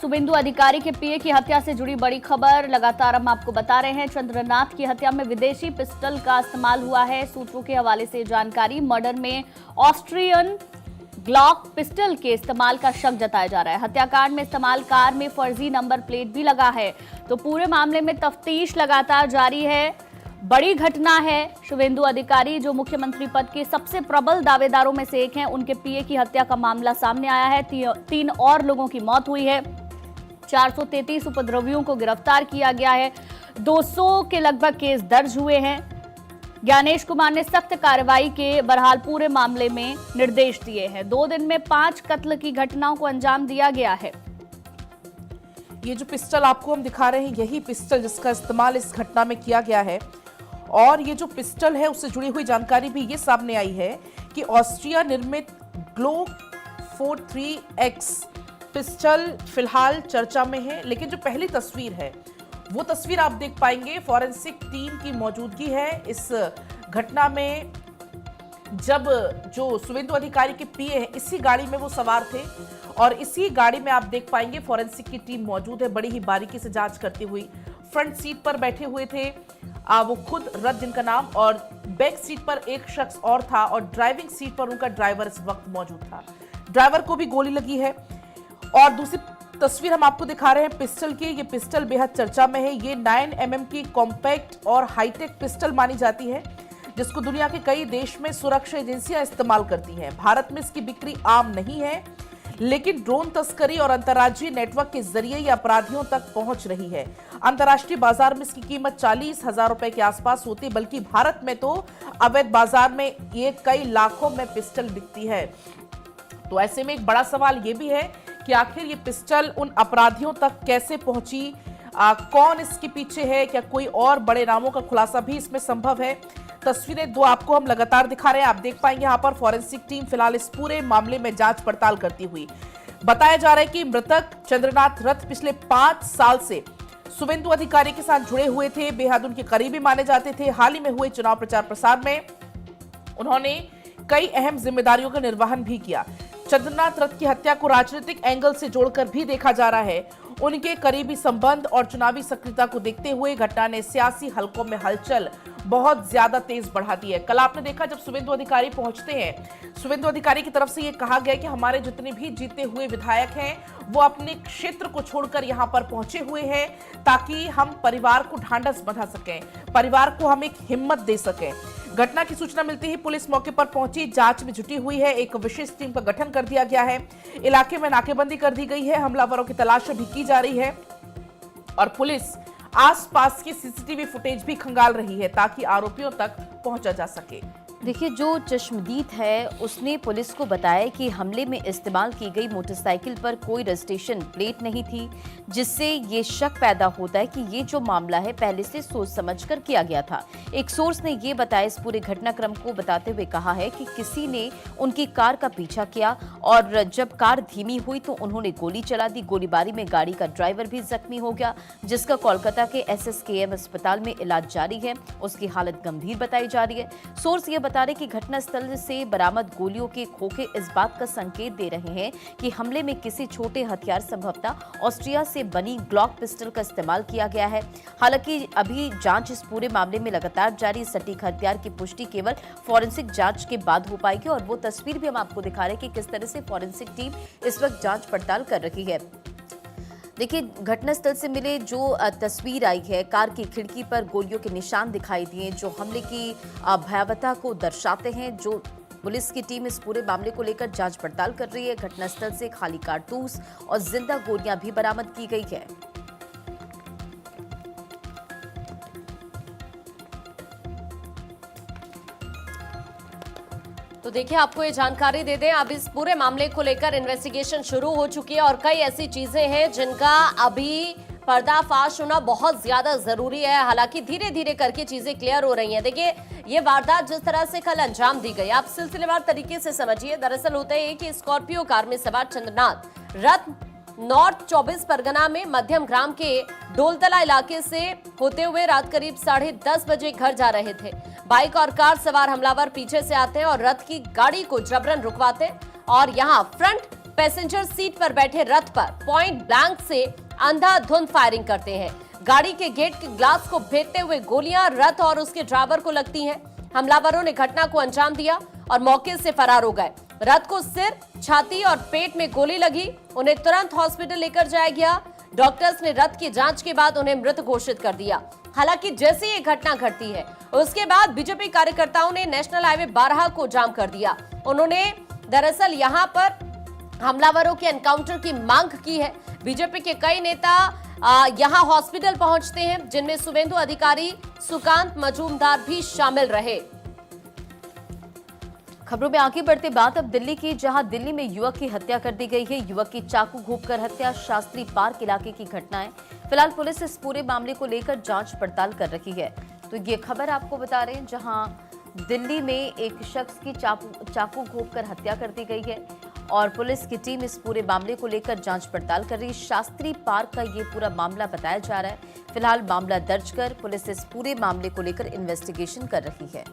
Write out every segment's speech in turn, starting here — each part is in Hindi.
शुभेंदु अधिकारी के पीए की हत्या से जुड़ी बड़ी खबर लगातार हम आपको बता रहे हैं। चंद्रनाथ की हत्या में विदेशी पिस्टल का इस्तेमाल हुआ है। सूत्रों के हवाले से जानकारी, मर्डर में ऑस्ट्रियन ग्लॉक पिस्टल के इस्तेमाल का शक जताया जा रहा है। हत्याकांड में इस्तेमाल कार में फर्जी नंबर प्लेट भी लगा है। तो पूरे मामले में तफ्तीश लगातार जारी है। बड़ी घटना है। शुभेंदु अधिकारी जो मुख्यमंत्री पद के सबसे प्रबल दावेदारों में से एक हैं, उनके पीए की हत्या का मामला सामने आया है। 3 और लोगों की मौत हुई है। 433 उपद्रवियों को गिरफ्तार किया गया है। 200 के लगभग केस दर्ज हुए हैं। ज्ञानेश कुमार ने सख्त कार्रवाई के बहरहाल पूरे मामले में निर्देश दिए हैं। 2 दिन में 5 कत्ल की घटनाओं को अंजाम दिया गया है। ये जो पिस्टल आपको हम दिखा रहे हैं, यही पिस्टल जिसका इस्तेमाल इस घटना में किया गया है। और ये जो पिस्टल है उससे जुड़ी हुई जानकारी भी ये सामने आई है कि ऑस्ट्रिया निर्मित ग्लोक 43X पिस्टल फिलहाल चर्चा में है। लेकिन जो पहली तस्वीर है वो तस्वीर आप देख पाएंगे, फॉरेंसिक टीम की मौजूदगी है इस घटना में। जब जो शुभेंदु अधिकारी के पीए हैं, इसी गाड़ी में वो सवार थे और इसी गाड़ी में आप देख पाएंगे फॉरेंसिक की टीम मौजूद है, बड़ी ही बारीकी से जांच करती हुई। फ्रंट सीट पर बैठे हुए थे वो खुद रथ, जिनका नाम, और बैक सीट पर एक शख्स और था और ड्राइविंग सीट पर उनका ड्राइवर इस वक्त मौजूद था। ड्राइवर को भी गोली लगी है। और दूसरी तस्वीर हम आपको दिखा रहे हैं पिस्टल की। ये पिस्टल बेहद चर्चा में है। ये 9mm की कॉम्पैक्ट और हाईटेक पिस्टल मानी जाती है, जिसको दुनिया के कई देश में सुरक्षा एजेंसियां इस्तेमाल करती हैं। भारत में इसकी बिक्री आम नहीं है, लेकिन ड्रोन तस्करी और अंतर्राज्यीय नेटवर्क के जरिए ये अपराधियों तक पहुंच रही है। अंतर्राष्ट्रीय बाजार में इसकी कीमत 40,000 रुपए के आसपास होती है, बल्कि भारत में तो अवैध बाजार में ये कई लाखों में पिस्टल बिकती है। तो ऐसे में एक बड़ा सवाल ये भी है कि आखिर ये पिस्टल उन अपराधियों तक कैसे पहुंची, कौन इसके पीछे है, क्या कोई और बड़े नामों का खुलासा भी इसमें संभव है। तस्वीरें 2 आपको हम लगातार दिखा रहे हैं। आप देख पाएंगे यहाँ पर फॉरेंसिक टीम फिलहाल इस पूरे मामले में जांच पड़ताल करती हुई। बताया जा रहा है कि मृतक चंद्रनाथ रथ पिछले 5 साल से शुभेंदु अधिकारी के साथ जुड़े हुए थे, बेहद उनके करीबी माने जाते थे। हाल ही में हुए चुनाव प्रचार प्रसार में उन्होंने कई अहम जिम्मेदारियों का निर्वहन भी किया। चंद्रनाथ रथ की हत्या को राजनीतिक एंगल से जोड़कर भी देखा जा रहा है। उनके करीबी संबंध और चुनावी सक्रियता को देखते हुए घटना ने सियासी हलकों में हलचल बहुत ज्यादा तेज बढ़ा दी है। कल आपने देखा जब शुभेंदु अधिकारी पहुंचते हैं, शुभेंदु अधिकारी की तरफ से यह कहा गया कि हमारे जितने भी जीते हुए विधायक हैं वो अपने क्षेत्र को छोड़कर यहां पर पहुंचे हुए हैं, ताकि हम परिवार को ढांढस बंधा सकें, परिवार को हम एक हिम्मत दे सकें। घटना की सूचना मिलते ही पुलिस मौके पर पहुंची, जांच में जुटी हुई है। एक विशेष टीम का गठन कर दिया गया है। इलाके में नाकेबंदी कर दी गई है। हमलावरों की तलाश भी की जा रही है और पुलिस आसपास की सीसीटीवी फुटेज भी खंगाल रही है ताकि आरोपियों तक पहुंचा जा सके। देखिए, जो चश्मदीद है उसने पुलिस को बताया कि हमले में इस्तेमाल की गई मोटरसाइकिल पर कोई रजिस्ट्रेशन प्लेट नहीं थी, जिससे ये शक पैदा होता है कि ये जो मामला है पहले से सोच समझकर किया गया था। एक सोर्स ने ये बताया, इस पूरे घटनाक्रम को बताते हुए कहा है कि किसी ने उनकी कार का पीछा किया और जब कार धीमी हुई तो उन्होंने गोली चला दी। गोलीबारी में गाड़ी का ड्राइवर भी जख्मी हो गया, जिसका कोलकाता के SSKM अस्पताल में इलाज जारी है। उसकी हालत गंभीर बताई जा रही है। सोर्स ये बता रहे कि घटनास्थल से बरामद गोलियों के खोखे इस बात का संकेत दे रहे हैं कि हमले में किसी छोटे हथियार, संभवतः ऑस्ट्रिया से बनी ग्लॉक पिस्टल का इस्तेमाल किया गया है। हालांकि अभी जांच इस पूरे मामले में लगातार जारी। सटीक हथियार की पुष्टि केवल फॉरेंसिक जांच के बाद हो पाएगी और वो तस्वीर भी हम आपको दिखा रहे हैं कि किस तरह से फॉरेंसिक टीम इस वक्त जांच पड़ताल कर रही है। देखिए, घटनास्थल से मिले जो तस्वीर आई है, कार की खिड़की पर गोलियों के निशान दिखाई दिए जो हमले की भयावहता को दर्शाते हैं। जो पुलिस की टीम इस पूरे मामले को लेकर जांच पड़ताल कर रही है। घटनास्थल से खाली कारतूस और जिंदा गोलियां भी बरामद की गई है। तो देखिए, आपको ये जानकारी दे दें, अब इस पूरे मामले को लेकर इन्वेस्टिगेशन शुरू हो चुकी है और कई ऐसी चीजें हैं जिनका अभी पर्दाफाश होना बहुत ज्यादा जरूरी है। हालांकि धीरे धीरे करके चीजें क्लियर हो रही हैं। देखिए, ये वारदात जिस तरह से कल अंजाम दी गई, आप सिलसिलेवार तरीके से समझिए। दरअसल होता है कि स्कॉर्पियो कार में सवार चंद्रनाथ रथ नॉर्थ 24 परगना में मध्यम ग्राम के डोलतला इलाके से होते हुए रात करीब 10:30 बजे घर जा रहे थे। बाइक और कार सवार हमलावर पीछे से आते हैं और रथ की गाड़ी को जबरन रुकवाते और यहां फ्रंट पैसेंजर सीट पर बैठे रथ पर पॉइंट ब्लैंक से अंधाधुंध फायरिंग करते हैं। गाड़ी के गेट के ग्लास को भेदते हुए गोलियां रथ और उसके ड्राइवर को लगती हैं। हमलावरों ने घटना को अंजाम दिया और मौके से फरार हो गए। रथ को सिर, छाती और पेट में गोली लगी। उन्हें तुरंत हॉस्पिटल लेकर जाया गया। डॉक्टर्स ने रथ की जांच के बाद उन्हें मृत घोषित कर दिया। हालांकि जैसे ये घटना घटती है उसके बाद बीजेपी कार्यकर्ताओं ने नेशनल हाईवे 12 को जाम कर दिया। उन्होंने दरअसल यहां पर हमलावरों के एनकाउंटर की मांग की है। बीजेपी के कई नेता यहां हॉस्पिटल पहुंचते हैं, जिनमें शुभेंदु अधिकारी, सुकांत मजूमदार भी शामिल रहे। खबरों में आगे बढ़ते बात अब दिल्ली की, जहां दिल्ली में युवक की हत्या कर दी गई है। युवक की चाकू घोंपकर हत्या, शास्त्री पार्क इलाके की घटना है। फिलहाल पुलिस इस पूरे मामले को लेकर जांच पड़ताल कर रही है। तो ये खबर आपको बता रहे हैं, जहां दिल्ली में एक शख्स की चाकू घोंपकर हत्या कर दी गई है और पुलिस की टीम इस पूरे मामले को लेकर जांच पड़ताल कर रही है। शास्त्री पार्क का ये पूरा मामला बताया जा रहा है। फिलहाल मामला दर्ज कर पुलिस इस पूरे मामले को लेकर इन्वेस्टिगेशन कर रही है।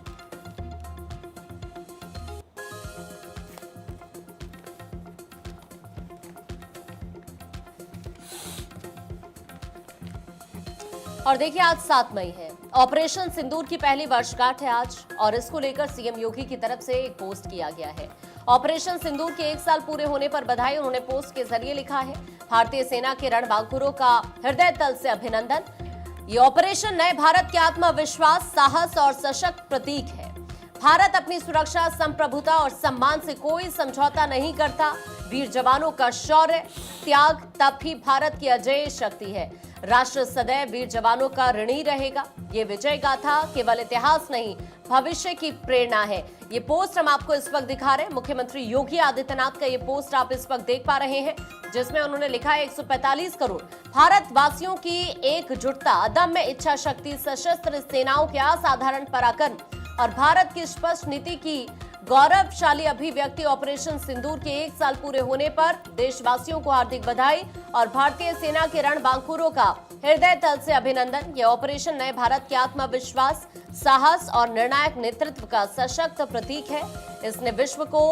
और देखिए, आज 7 मई है। ऑपरेशन सिंदूर की पहली वर्षगांठ है आज, और इसको लेकर सीएम योगी की तरफ से एक पोस्ट किया गया है। ऑपरेशन सिंदूर के 1 साल पूरे होने पर बधाई उन्होंने पोस्ट के जरिए लिखा है। भारतीय सेना के रणबांकुरों का हृदय तल से अभिनंदन। ये ऑपरेशन नए भारत के आत्मविश्वास, साहस और सशक्त प्रतीक है। भारत अपनी सुरक्षा, संप्रभुता और सम्मान से कोई समझौता नहीं करता। वीर जवानों का शौर्य, त्याग तब ही भारत की अजेय शक्ति है। राष्ट्र सदैव वीर जवानों का ऋणी रहेगा। ये विजय गाथा केवल इतिहास नहीं, भविष्य की प्रेरणा है। ये पोस्ट हम आपको इस वक्त दिखा रहे हैं। मुख्यमंत्री योगी आदित्यनाथ का ये पोस्ट आप इस वक्त देख पा रहे हैं, जिसमें उन्होंने लिखा है 145 करोड़ भारतवासियों की एकजुटता, अदम्य इच्छा शक्ति, सशस्त्र सेनाओं के असाधारण पराक्रम और भारत की स्पष्ट नीति की गौरवशाली अभिव्यक्ति। ऑपरेशन सिंदूर के 1 साल पूरे होने पर देशवासियों को हार्दिक बधाई और भारतीय सेना के रणबांकुरों का हृदय तल से अभिनंदन। यह ऑपरेशन नए भारत के आत्मविश्वास, साहस और निर्णायक नेतृत्व का सशक्त प्रतीक है। इसने विश्व को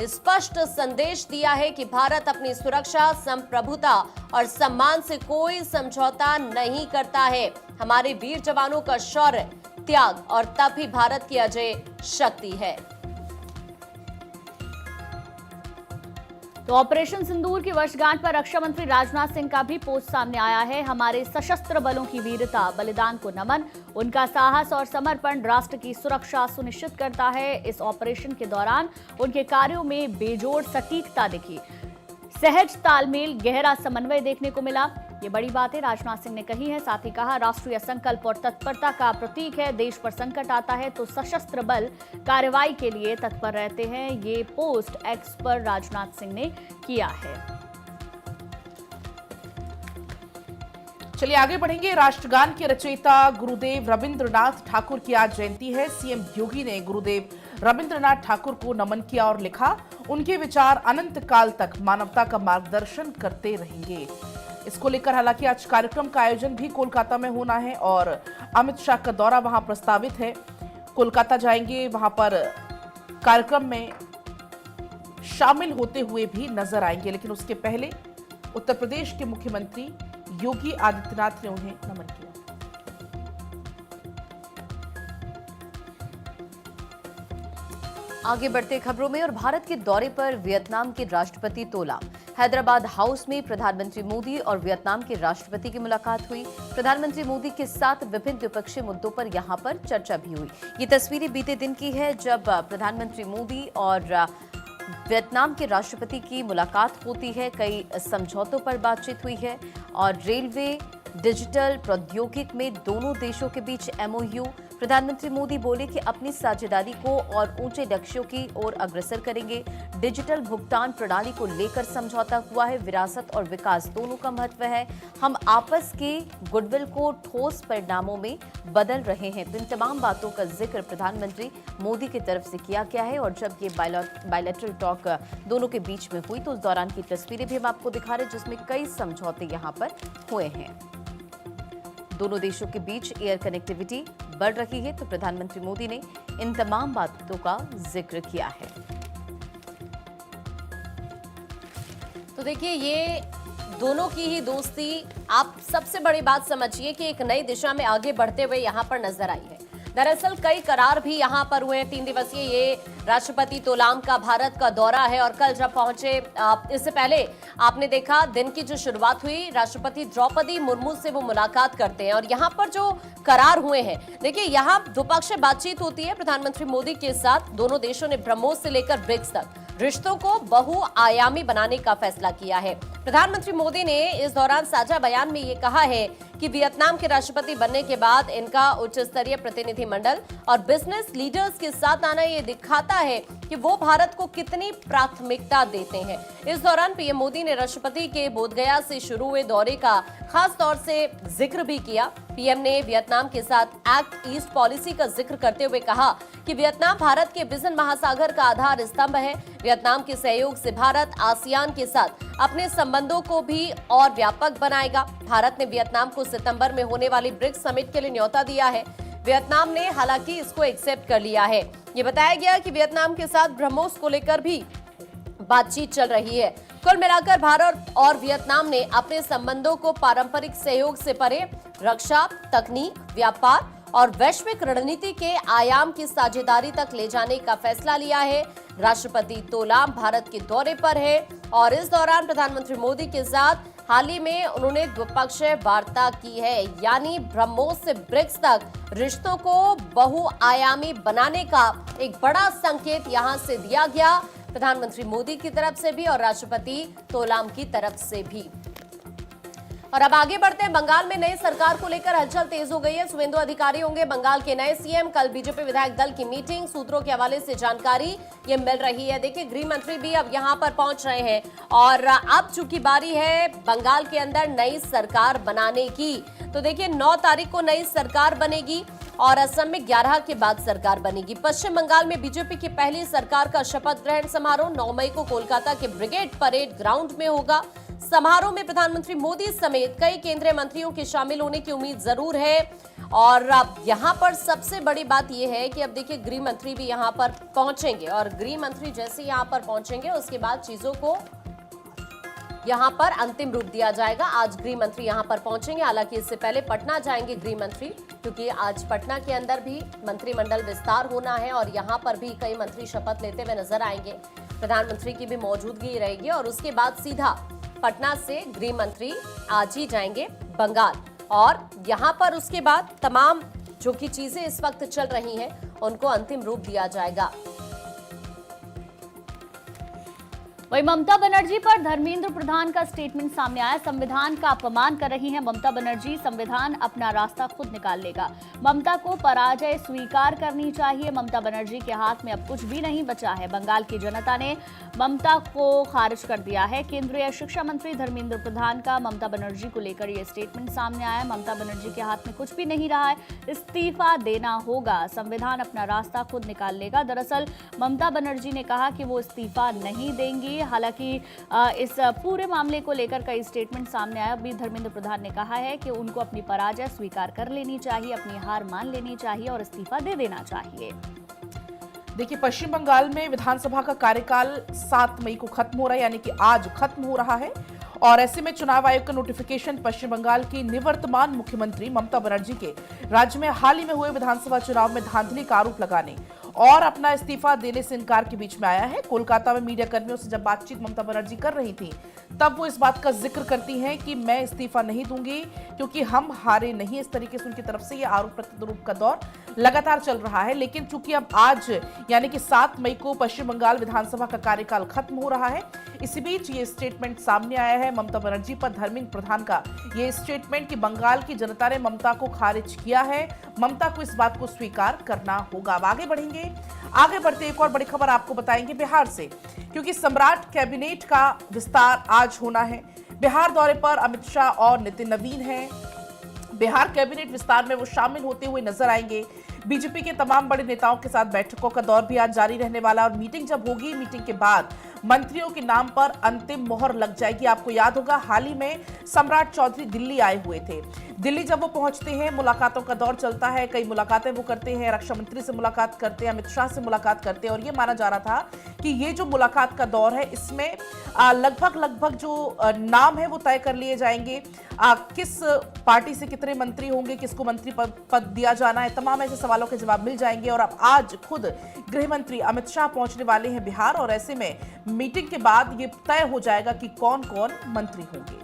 स्पष्ट संदेश दिया है कि भारत अपनी सुरक्षा, संप्रभुता और सम्मान से कोई समझौता नहीं करता है। हमारे वीर जवानों का शौर्य, त्याग और तब ही भारत की अजेय शक्ति है। तो ऑपरेशन सिंदूर की वर्षगांठ पर रक्षा मंत्री राजनाथ सिंह का भी पोस्ट सामने आया है। हमारे सशस्त्र बलों की वीरता, बलिदान को नमन। उनका साहस और समर्पण राष्ट्र की सुरक्षा सुनिश्चित करता है। इस ऑपरेशन के दौरान उनके कार्यों में बेजोड़ सटीकता दिखी, सहज तालमेल, गहरा समन्वय देखने को मिला। ये बड़ी बातें राजनाथ सिंह ने कही है। साथ ही कहा, राष्ट्रीय संकल्प और तत्परता का प्रतीक है। देश पर संकट आता है तो सशस्त्र बल कार्रवाई के लिए तत्पर रहते हैं। ये पोस्ट एक्स पर राजनाथ सिंह ने किया है। चलिए आगे बढ़ेंगे। राष्ट्रगान के रचयिता गुरुदेव रविंद्रनाथ ठाकुर की आज जयंती है। सीएम योगी ने गुरुदेव रविंद्रनाथ ठाकुर को नमन किया और लिखा, उनके विचार अनंत काल तक मानवता का मार्गदर्शन करते रहेंगे। इसको लेकर हालांकि आज कार्यक्रम का आयोजन भी कोलकाता में होना है और अमित शाह का दौरा वहां प्रस्तावित है। कोलकाता जाएंगे, वहां पर कार्यक्रम में शामिल होते हुए भी नजर आएंगे। लेकिन उसके पहले उत्तर प्रदेश के मुख्यमंत्री योगी आदित्यनाथ ने उन्हें नमन किया। आगे बढ़ते खबरों में, और भारत के दौरे पर वियतनाम के राष्ट्रपति तोला। हैदराबाद हाउस में प्रधानमंत्री मोदी और वियतनाम के राष्ट्रपति की मुलाकात हुई। प्रधानमंत्री मोदी के साथ विभिन्न द्विपक्षीय मुद्दों पर यहां पर चर्चा भी हुई। ये तस्वीरें बीते दिन की है, जब प्रधानमंत्री मोदी और वियतनाम के राष्ट्रपति की मुलाकात होती है। कई समझौतों पर बातचीत हुई है और रेलवे, डिजिटल प्रौद्योगिकी में दोनों देशों के बीच एमओयू। प्रधानमंत्री मोदी बोले कि अपनी साझेदारी को और ऊंचे लक्ष्यों की ओर अग्रसर करेंगे। डिजिटल भुगतान प्रणाली को लेकर समझौता हुआ है। विरासत और विकास दोनों का महत्व है। हम आपस के गुडविल को ठोस परिणामों में बदल रहे हैं। तो इन तमाम बातों का जिक्र प्रधानमंत्री मोदी की तरफ से किया गया है। और जब ये बायलैटरल टॉक दोनों के बीच में हुई तो उस दौरान की तस्वीरें भी हम आपको दिखा रहे हैं, जिसमें कई समझौते यहाँ पर हुए हैं। दोनों देशों के बीच एयर कनेक्टिविटी बढ़ रही है, तो प्रधानमंत्री मोदी ने इन तमाम बातों का जिक्र किया है। तो देखिए, ये दोनों की ही दोस्ती आप सबसे बड़ी बात समझिए कि एक नई दिशा में आगे बढ़ते हुए यहां पर नजर आई है। दरअसल कई करार भी यहां पर हुए हैं। 3 दिवसीय ये राष्ट्रपति तोलाम का भारत का दौरा है और कल जब पहुंचे, इससे पहले आपने देखा दिन की जो शुरुआत हुई, राष्ट्रपति द्रौपदी मुर्मू से वो मुलाकात करते हैं और यहां पर जो करार हुए हैं, देखिए यहां द्विपक्षीय बातचीत होती है प्रधानमंत्री मोदी के साथ। दोनों देशों ने ब्रह्मोस से लेकर ब्रिक्स तक रिश्तों को बहुआयामी बनाने का फैसला किया है। प्रधानमंत्री मोदी ने इस दौरान साझा बयान में ये कहा है कि वियतनाम के राष्ट्रपति बनने के बाद इनका उच्च स्तरीय प्रतिनिधिमंडल और बिजनेस लीडर्स के साथ आना ये दिखाता है कि वो भारत को कितनी प्राथमिकता देते हैं। इस दौरान पीएम मोदी ने राष्ट्रपति के बोधगया से शुरू हुए दौरे का खास तौर से जिक्र भी किया। पीएम ने वियतनाम के साथ एक्ट ईस्ट पॉलिसी का जिक्र करते हुए कहा कि वियतनाम भारत के विजन महासागर का आधार स्तंभ है। वियतनाम के सहयोग से भारत आसियान के साथ अपने संबंधों को भी और व्यापक बनाएगा। भारत ने वियतनाम को सितंबर में होने वाली ब्रिक्स समिट के लिए न्योता दिया है। वियतनाम ने हालांकि इसको एक्सेप्ट कर लिया है। ये बताया गया कि वियतनाम के साथ ब्रह्मोस को लेकर भी बातचीत चल रही है। कुल मिलाकर भारत और वियतनाम ने अपने संबंधों को पारंपरिक सहयोग से परे रक्षा, तकनीक, व्यापार और वैश्विक रणनीति के आयाम की साझेदारी तक ले जाने का फैसला लिया है। राष्ट्रपति तोलाम भारत के दौरे पर है और इस दौरान प्रधानमंत्री मोदी के साथ हाल ही में उन्होंने द्विपक्षीय वार्ता की है, यानी ब्रह्मोस से ब्रिक्स तक रिश्तों को बहुआयामी बनाने का एक बड़ा संकेत यहां से दिया गया, प्रधानमंत्री मोदी की तरफ से भी और राष्ट्रपति तोलाम की तरफ से भी। और अब आगे बढ़ते हैं। बंगाल में नई सरकार को लेकर हलचल तेज हो गई है। शुभेंदु अधिकारी होंगे बंगाल के नए सीएम। कल बीजेपी विधायक दल की मीटिंग, सूत्रों के हवाले से जानकारी ये मिल रही है। देखिए, गृह मंत्री भी अब यहां पर पहुंच रहे हैं और अब चूंकि बारी है बंगाल के अंदर नई सरकार बनाने की, तो देखिए 9 तारीख को नई सरकार बनेगी और असम में 11 के बाद सरकार बनेगी। पश्चिम बंगाल में बीजेपी की पहली सरकार का शपथ ग्रहण समारोह 9 मई को कोलकाता के ब्रिगेड परेड ग्राउंड में होगा। समारोह में प्रधानमंत्री मोदी समेत कई केंद्रीय मंत्रियों के शामिल होने की उम्मीद जरूर है। और अब यहां पर सबसे बड़ी बात यह है कि अब देखिए गृह मंत्री भी यहां पर पहुंचेंगे और गृह मंत्री जैसे यहां पर पहुंचेंगे उसके बाद चीजों को यहां पर अंतिम रूप दिया जाएगा। आज गृह मंत्री यहां पर पहुंचेंगे, हालांकि इससे पहले पटना जाएंगे गृह मंत्री, क्योंकि आज पटना के अंदर भी मंत्रिमंडल विस्तार होना है और यहां पर भी कई मंत्री शपथ लेते हुए नजर आएंगे। प्रधानमंत्री की भी मौजूदगी रहेगी और उसके बाद सीधा पटना से गृह मंत्री आज ही जाएंगे बंगाल और यहां पर उसके बाद तमाम जो की चीजें इस वक्त चल रही हैं उनको अंतिम रूप दिया जाएगा। वहीं ममता बनर्जी पर धर्मेंद्र प्रधान का स्टेटमेंट सामने आया। संविधान का अपमान कर रही हैं ममता बनर्जी, संविधान अपना रास्ता खुद निकाल लेगा। ममता को पराजय स्वीकार करनी चाहिए। ममता बनर्जी के हाथ में अब कुछ भी नहीं बचा है। बंगाल की जनता ने ममता को खारिज कर दिया है। केंद्रीय शिक्षा मंत्री धर्मेंद्र प्रधान का ममता बनर्जी को लेकर यह स्टेटमेंट सामने आया। ममता बनर्जी के हाथ में कुछ भी नहीं रहा है, इस्तीफा देना होगा, संविधान अपना रास्ता खुद निकाल लेगा। दरअसल ममता बनर्जी ने कहा कि वो इस्तीफा नहीं देंगी। हालांकि इस पूरे मामले को लेकर कई स्टेटमेंट सामने आया। अभी धर्मेंद्र प्रधान ने कहा है कि उनको अपनी पराजय स्वीकार कर लेनी चाहिए, अपनी हार मान लेनी चाहिए और इस्तीफा दे देना चाहिए। देखिए, पश्चिम बंगाल में विधानसभा का कार्यकाल 7 मई को खत्म हो रहा है, यानी कि आज खत्म हो रहा है और ऐसे में चुनाव आयोग का नोटिफिकेशन पश्चिम बंगाल की निवर्तमान मुख्यमंत्री ममता बनर्जी के राज्य में हाल ही में हुए विधानसभा चुनाव में धांधली का आरोप लगाने और अपना इस्तीफा देने से इनकार के बीच में आया है। कोलकाता में मीडिया कर्मियों से जब बातचीत ममता बनर्जी कर रही थी तब वो इस बात का जिक्र करती हैं कि मैं इस्तीफा नहीं दूंगी क्योंकि हम हारे नहीं। इस तरीके से उनकी तरफ से ये आरोप प्रत्यारोप का दौर लगातार चल रहा है। लेकिन चूंकि अब आज यानी कि 7 मई को पश्चिम बंगाल विधानसभा का कार्यकाल खत्म हो रहा है, इसी बीच ये स्टेटमेंट सामने आया है ममता बनर्जी पर धर्मेंद्र प्रधान का। ये स्टेटमेंट कि बंगाल की जनता ने ममता को खारिज किया है, ममता को इस बात को स्वीकार करना होगा। अब आगे बढ़ेंगे, आगे बढ़ते एक और बड़ी खबर आपको बताएंगे बिहार से, क्योंकि सम्राट कैबिनेट का विस्तार आज होना है। बिहार दौरे पर अमित शाह और नितिन नवीन हैं। बिहार कैबिनेट विस्तार में वो शामिल होते हुए नजर आएंगे। बीजेपी के तमाम बड़े नेताओं के साथ बैठकों का दौर भी आज जारी रहने वाला और मीटिंग जब होगी, मीटिंग के बाद मंत्रियों के नाम पर अंतिम मोहर लग जाएगी। आपको याद होगा हाल ही में सम्राट चौधरी दिल्ली आए हुए थे। दिल्ली जब वो पहुंचते हैं, मुलाकातों का दौर चलता है, कई मुलाकातें वो करते हैं, रक्षा मंत्री से मुलाकात करते हैं, अमित शाह से मुलाकात करते हैं और ये माना जा रहा था कि ये जो मुलाकात का दौर है इसमें लगभग जो नाम है वो तय कर लिए जाएंगे। किस पार्टी से कितने मंत्री होंगे, किसको मंत्री पद दिया जाना है, तमाम ऐसे सवालों के जवाब मिल जाएंगे। और अब आज खुद गृह मंत्री अमित शाह पहुंचने वाले हैं बिहार और ऐसे में मीटिंग के बाद ये तय हो जाएगा कि कौन कौन मंत्री होंगे।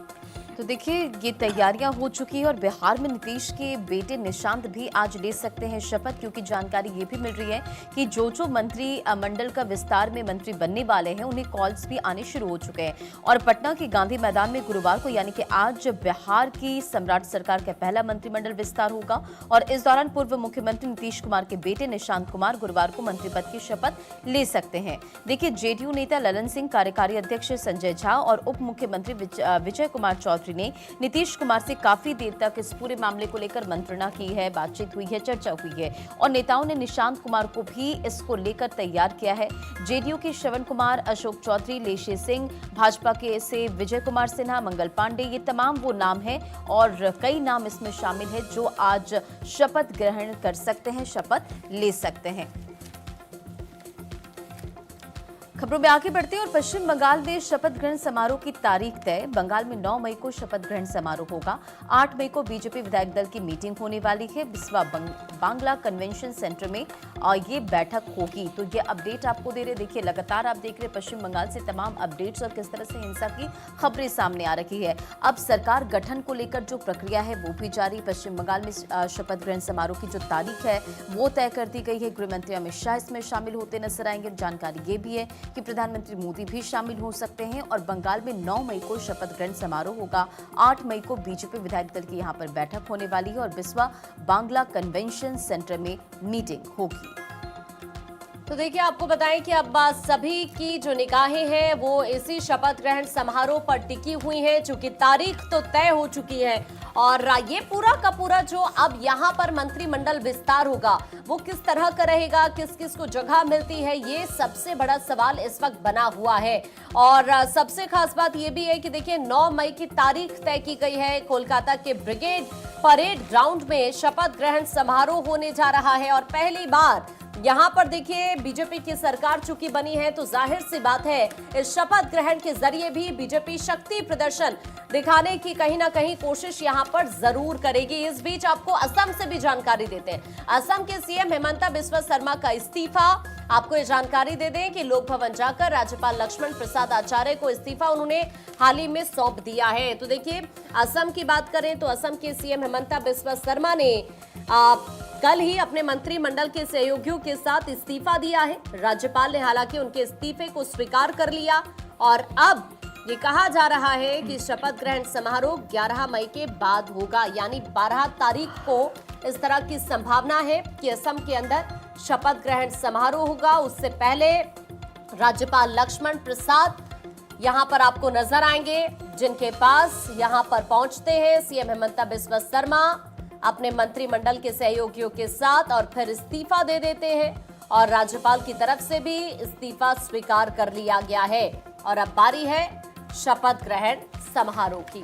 तो देखिए ये तैयारियां हो चुकी है और बिहार में नीतीश के बेटे निशांत भी आज ले सकते हैं शपथ, क्योंकि जानकारी ये भी मिल रही है कि जो मंत्री मंडल का विस्तार में मंत्री बनने वाले हैं उन्हें कॉल्स भी आने शुरू हो चुके हैं। और पटना के गांधी मैदान में गुरुवार को यानी कि आज बिहार की सम्राट सरकार का पहला मंत्रिमंडल विस्तार होगा और इस दौरान पूर्व मुख्यमंत्री नीतीश कुमार के बेटे निशांत कुमार गुरुवार को मंत्री पद की शपथ ले सकते हैं। देखिए जेडीयू नेता ललन सिंह, कार्यकारी अध्यक्ष संजय झा और उप मुख्यमंत्री विजय कुमार चौधरी ने नीतीश कुमार से काफी देर तक इस पूरे मामले को लेकर मंत्रणा की है, बातचीत हुई है, चर्चा हुई है और नेताओं ने निशांत कुमार को भी इसको लेकर तैयार किया है। जेडीयू के श्रवण कुमार, अशोक चौधरी, लेशी सिंह, भाजपा के से विजय कुमार सिन्हा, मंगल पांडे, ये तमाम वो नाम हैं और कई नाम इसमें शामिल है जो आज शपथ ग्रहण कर सकते हैं, शपथ ले सकते हैं। खबरों में आगे बढ़ते हैं और पश्चिम बंगाल में शपथ ग्रहण समारोह की तारीख तय। बंगाल में 9 मई को शपथ ग्रहण समारोह होगा। 8 मई को बीजेपी विधायक दल की मीटिंग होने वाली है बिस्वा बांग्ला कन्वेंशन सेंटर में ये बैठक होगी। तो ये अपडेट आपको दे रहे, देखिए लगातार आप देख रहे पश्चिम बंगाल से तमाम अपडेट्स और किस तरह से हिंसा की खबरें सामने आ रही है। अब सरकार गठन को लेकर जो प्रक्रिया है वो भी जारी। पश्चिम बंगाल में शपथ ग्रहण समारोह की जो तारीख है वो तय कर दी गई है। गृहमंत्री अमित शाह इसमें शामिल होते नजर आएंगे। जानकारी ये भी है कि प्रधानमंत्री मोदी भी शामिल हो सकते हैं और बंगाल में 9 मई को शपथ ग्रहण समारोह होगा। 8 मई को बीजेपी विधायक दल की यहां पर बैठक होने वाली है और बिस्वा बांग्ला कन्वेंशन सेंटर में मीटिंग होगी। तो देखिए आपको बताएं कि अब सभी की जो निगाहें हैं वो इसी शपथ ग्रहण समारोह पर टिकी हुई हैं, चूंकि तारीख तो तय हो चुकी है और ये पूरा का पूरा जो अब यहाँ पर मंत्रिमंडल विस्तार होगा वो किस तरह का रहेगा, किस किस को जगह मिलती है, ये सबसे बड़ा सवाल इस वक्त बना हुआ है। और सबसे खास बात ये भी है कि देखिए 9 मई की तारीख तय की गई है। कोलकाता के ब्रिगेड परेड ग्राउंड में शपथ ग्रहण समारोह होने जा रहा है और पहली बार यहाँ पर देखिए बीजेपी की सरकार चूंकि बनी है तो जाहिर सी बात है इस शपथ ग्रहण के जरिए भी बीजेपी शक्ति प्रदर्शन दिखाने की कहीं ना कहीं कोशिश यहाँ पर जरूर करेगी। इस बीच आपको असम से भी जानकारी देते हैं। असम के सीएम हेमंता बिस्वा शर्मा का इस्तीफा, आपको ये जानकारी दे दें कि लोक भवन जाकर राज्यपाल लक्ष्मण प्रसाद आचार्य को इस्तीफा उन्होंने हाल ही में सौंप दिया है। तो देखिए असम की बात करें तो असम के सीएम हेमंता बिस्वा शर्मा ने कल ही अपने मंत्रिमंडल के सहयोगियों के साथ इस्तीफा दिया है। राज्यपाल ने हालांकि उनके इस्तीफे को स्वीकार कर लिया और अब ये कहा जा रहा है कि शपथ ग्रहण समारोह 11 मई के बाद होगा, यानी 12 तारीख को इस तरह की संभावना है कि असम के अंदर शपथ ग्रहण समारोह होगा। उससे पहले राज्यपाल लक्ष्मण प्रसाद यहाँ पर आपको नजर आएंगे, जिनके पास यहाँ पर पहुंचते हैं सीएम हेमंता बिस्वा शर्मा अपने मंत्रिमंडल के सहयोगियों के साथ और फिर इस्तीफा दे देते हैं और राज्यपाल की तरफ से भी इस्तीफा स्वीकार कर लिया गया है और अब बारी है शपथ ग्रहण समारोह की।